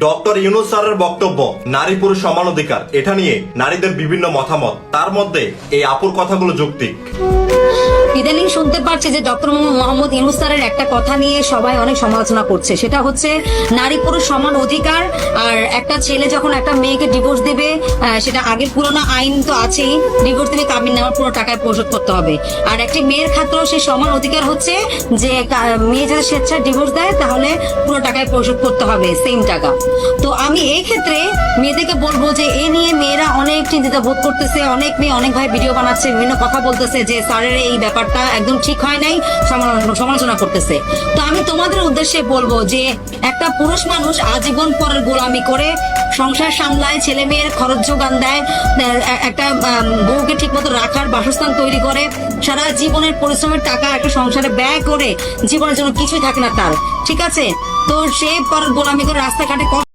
Doctor Yunus স্যারের বক্তব্য নারী পুরুষ সমান অধিকার, এটা নিয়ে নারীদের বিভিন্ন মতামত, তার মধ্যে এই আপুর কথাগুলো যৌক্তিক। ইদানিং শুনতে পাচ্ছি যে ডক্টর মোহাম্মদ ইউনূস স্যারের একটা কথা নিয়ে সবাই অনেক সমালোচনা করছে, সেটা হচ্ছে নারী পুরুষ সমান অধিকার। আর একটা ছেলে যখন একটা মেয়েকে ডিভোর্স দেবে, সেটা আগের পুরোনো আইন তো আছেই, ডিভোর্স দেবে কাবিন নামার পুরো টাকায় পরিশোধ করতে হবে। আর একটি মেয়ের ক্ষেত্রেও সেই সমান অধিকার হচ্ছে যে মেয়ে যদি স্বেচ্ছায় ডিভোর্স দেয় তাহলে পুরো টাকায় পরিশোধ করতে হবে, সেম টাকা। তো আমি এই ক্ষেত্রে মেয়েদেরকে বলবো যে এ নিয়ে মেয়েরা অনেক চিন্তিত বোধ করতেছে, অনেক মেয়ে অনেক ভাই ভিডিও বানাচ্ছে, বিভিন্ন কথা বলতেছে যে স্যারের এই ব্যাপারটা একদম ঠিক হয় নাই, সমালোচনা করতেছে। তো আমি তোমাদের উদ্দেশ্যে বলবো যে একটা পুরুষ মানুষ আজীবন পরের গোলামি করে সংসার সামলায়, ছেলে মেয়ের খরচ যোগান দেয়, একটা বউকে ঠিক মতো রাখার বাসস্থান তৈরি করে, সারা জীবনের পরিশ্রমের টাকা একটা সংসারে ব্যয় করে, জীবনের জন্য কিছুই থাকে না তার, ঠিক আছে? তো সে পরের গোলামি করে রাস্তাঘাটে